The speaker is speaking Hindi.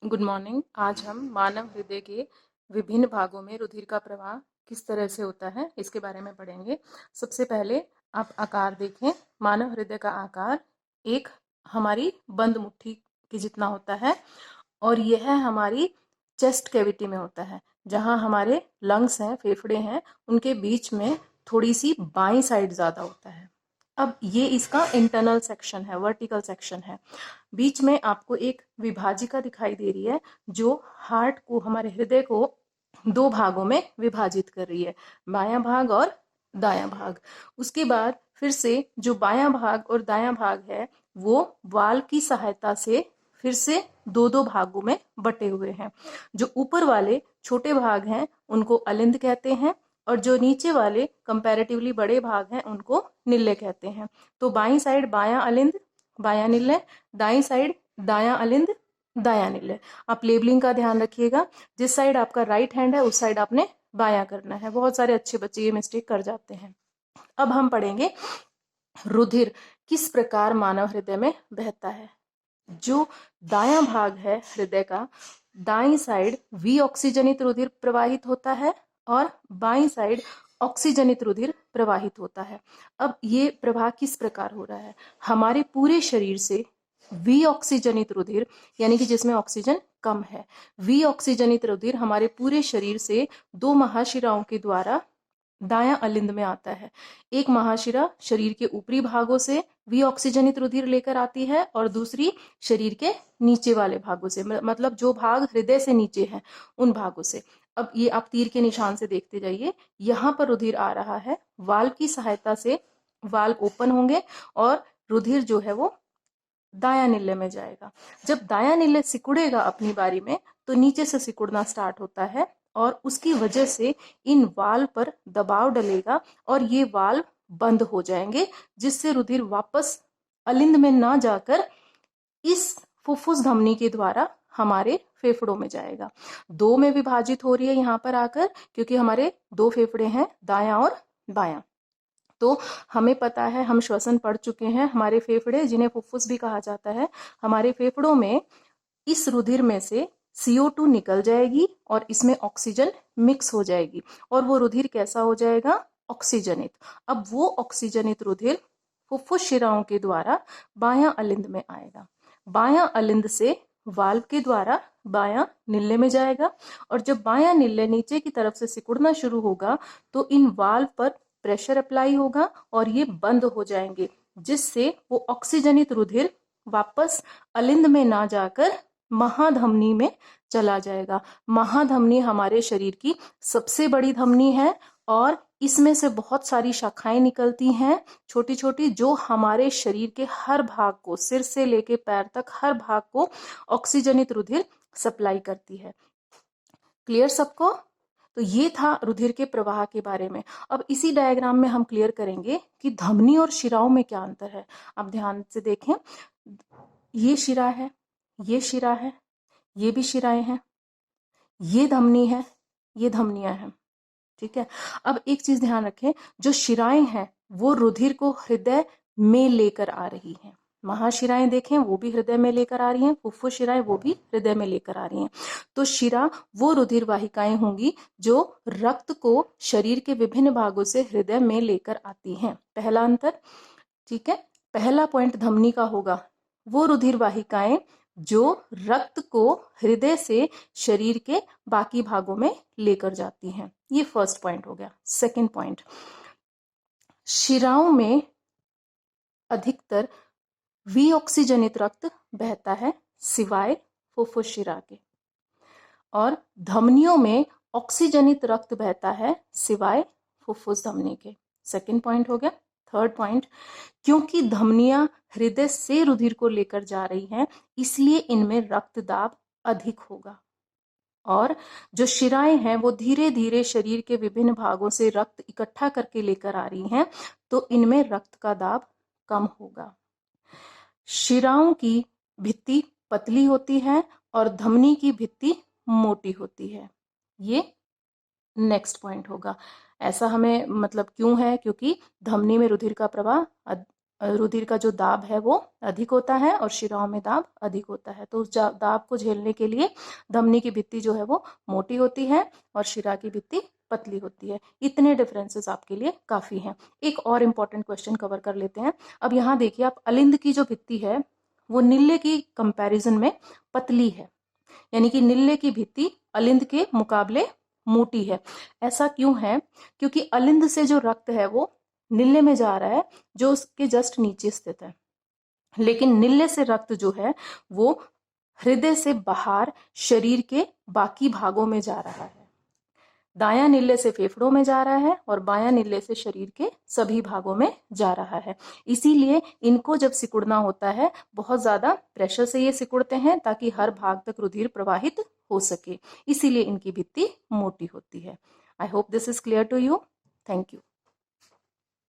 Good morning. आज हम मानव हृदय के विभिन्न भागों में रुधिर का प्रवाह किस तरह से होता है इसके बारे में पढ़ेंगे। सबसे पहले आप आकार देखें। मानव हृदय का आकार एक हमारी बंद मुट्ठी के जितना होता है और यह हमारी चेस्ट कैविटी में होता है, जहां हमारे लंग्स हैं, फेफड़े हैं, उनके बीच में थोड़ी सी बाईं साइड ज्यादा होता है। अब ये इसका इंटरनल सेक्शन है, वर्टिकल सेक्शन है। बीच में आपको एक विभाजिका दिखाई दे रही है जो हार्ट को, हमारे हृदय को दो भागों में विभाजित कर रही है, बायां भाग और दायां भाग। उसके बाद फिर से जो बायां भाग और दायां भाग है वो वाल्व की सहायता से फिर से दो दो भागों में बटे हुए हैं। जो ऊपर वाले छोटे भाग हैं उनको अलिंद कहते हैं और जो नीचे वाले कंपैरेटिवली बड़े भाग हैं उनको निल्ले कहते हैं। तो बाईं साइड बायां अलिंद, बायां निल्ले, दाईं साइड दायां अलिंद, दायां निल्ले। आप लेबलिंग का ध्यान रखिएगा, जिस साइड आपका राइट हैंड है उस साइड आपने बायां करना है। बहुत सारे अच्छे बच्चे ये मिस्टेक कर जाते हैं। अब हम पढ़ेंगे रुधिर किस प्रकार मानव हृदय में बहता है। जो दायां भाग है हृदय का, दाईं साइड वी ऑक्सीजनित रुधिर प्रवाहित होता है और बाईं साइड ऑक्सीजनित रुधिर प्रवाहित होता है। अब ये प्रवाह किस प्रकार हो रहा है? हमारे पूरे शरीर से वी ऑक्सीजनित रुधिर, यानी कि जिसमें ऑक्सीजन कम है, वी ऑक्सीजनित रुधिर हमारे पूरे शरीर से दो महाशिराओं के द्वारा दायां अलिंद में आता है। एक महाशिरा शरीर के ऊपरी भागों से वी ऑक्सीजनित रुधिर लेकर आती है और दूसरी शरीर के नीचे वाले भागों से, मतलब जो भाग हृदय से नीचे हैं उन भागों से। अब ये आप तीर के निशान से देखते जाइए, यहाँ पर रुधिर आ रहा है, वाल्व की सहायता से वाल्व ओपन होंगे और रुधिर जो है वो दायां निल्ले में जाएगा। जब दायां निल्ले सिकुड़ेगा अपनी बारी में तो नीचे से सिकुड़ना स्टार्ट होता है और उसकी वजह से इन वाल्व पर दबाव डलेगा और ये वाल्व बंद हो जाएंगे, जिससे रुधिर वापस अलिंद में ना जाकर इस फुफ्फुस धमनी के द्वारा हमारे फेफड़ों में जाएगा। दो में विभाजित हो रही है यहाँ पर आकर, क्योंकि हमारे दो फेफड़े हैं, दायां और बायां। तो हमें पता है, हम श्वसन पढ़ चुके हैं, हमारे फेफड़े जिन्हें फुफ्फुस भी कहा जाता है, हमारे फेफड़ों में इस रुधिर में से CO2 निकल जाएगी और इसमें ऑक्सीजन मिक्स हो जाएगी और वो रुधिर कैसा हो जाएगा? ऑक्सीजनित। अब वो ऑक्सीजनित रुधिर फुफ्फुस शिराओं के द्वारा बायां अलिंद में आएगा। बायां अलिंद से वाल्व के द्वारा बायां निल्ले में जाएगा और जब बायां निल्ले नीचे की तरफ से सिकुड़ना शुरू होगा तो इन वाल्व पर प्रेशर अप्लाई होगा और ये बंद हो जाएंगे, जिससे वो ऑक्सीजनित रुधिर वापस अलिंद में ना जाकर महाधमनी में चला जाएगा। महाधमनी हमारे शरीर की सबसे बड़ी धमनी है और इसमें से बहुत सारी शाखाएं निकलती हैं छोटी छोटी, जो हमारे शरीर के हर भाग को, सिर से लेके पैर तक हर भाग को ऑक्सीजनित रुधिर सप्लाई करती है। क्लियर सबको? तो ये था रुधिर के प्रवाह के बारे में। अब इसी डायग्राम में हम क्लियर करेंगे कि धमनी और शिराओं में क्या अंतर है। आप ध्यान से देखें, ये शिरा है, ये शिरा है, ये भी शिराएं हैं, ये धमनी है, ये धमनियां हैं। ठीक है। अब एक चीज ध्यान रखें, जो शिराएं हैं वो रुधिर को हृदय में लेकर आ रही हैं। महाशिराएं देखें वो भी हृदय में लेकर आ रही हैं, फुफ्फुस शिराएं वो भी हृदय में लेकर आ रही हैं। तो शिरा वो रुधिर वाहिकाएं होंगी जो रक्त को शरीर के विभिन्न भागों से हृदय में लेकर आती हैं। पहला अंतर, ठीक है। पहला पॉइंट धमनी का होगा, वो रुधिर वाहिकाएं जो रक्त को हृदय से शरीर के बाकी भागों में लेकर जाती हैं। ये फर्स्ट पॉइंट हो गया। सेकंड पॉइंट, शिराओं में अधिकतर विऑक्सीजनित रक्त बहता है सिवाय फुफ्फुस शिरा के, और धमनियों में ऑक्सीजनित रक्त बहता है सिवाय फुफ्फुस धमनी के। सेकंड पॉइंट हो गया। थर्ड पॉइंट, क्योंकि धमनियां हृदय से रुधिर को लेकर जा रही हैं इसलिए इनमें रक्तदाब अधिक होगा, और जो शिराएं हैं वो धीरे धीरे शरीर के विभिन्न भागों से रक्त इकट्ठा करके लेकर आ रही हैं, तो इनमें रक्त का दाब कम होगा। शिराओं की भित्ति पतली होती है और धमनी की भित्ति मोटी होती है। ये नेक्स्ट पॉइंट होगा। ऐसा हमें मतलब क्यों है? क्योंकि धमनी में रुधिर का प्रवाह रुधिर का जो दाब है वो अधिक होता है और शिराओं में दाब अधिक होता है। तो उस दाब को झेलने के लिए धमनी की भित्ति जो है वो मोटी होती है और शिरा की भित्ति पतली होती है। इतने डिफरेंसेस आपके लिए काफी हैं। एक और इम्पॉर्टेंट क्वेश्चन कवर कर लेते हैं। अब यहाँ देखिए, आप अलिंद की जो भित्ति है वो निल्ले की कंपैरिजन में पतली है, यानी कि निल्ले की भित्ति अलिंद के मुकाबले मोटी है। ऐसा क्यों है? क्योंकि अलिंद से जो रक्त है वो निल्ले में जा रहा है, जो उसके जस्ट नीचे स्थित है, लेकिन निल्ले से रक्त जो है वो हृदय से बाहर शरीर के बाकी भागों में जा रहा है। दायां निल्ले से फेफड़ों में जा रहा है और बायां निल्ले से शरीर के सभी भागों में जा रहा है। इसीलिए इनको जब सिकुड़ना होता है, बहुत ज्यादा प्रेशर से ये सिकुड़ते हैं ताकि हर भाग तक रुधिर प्रवाहित हो सके। इसीलिए इनकी भित्ति मोटी होती है। I hope this is clear to you. Thank you.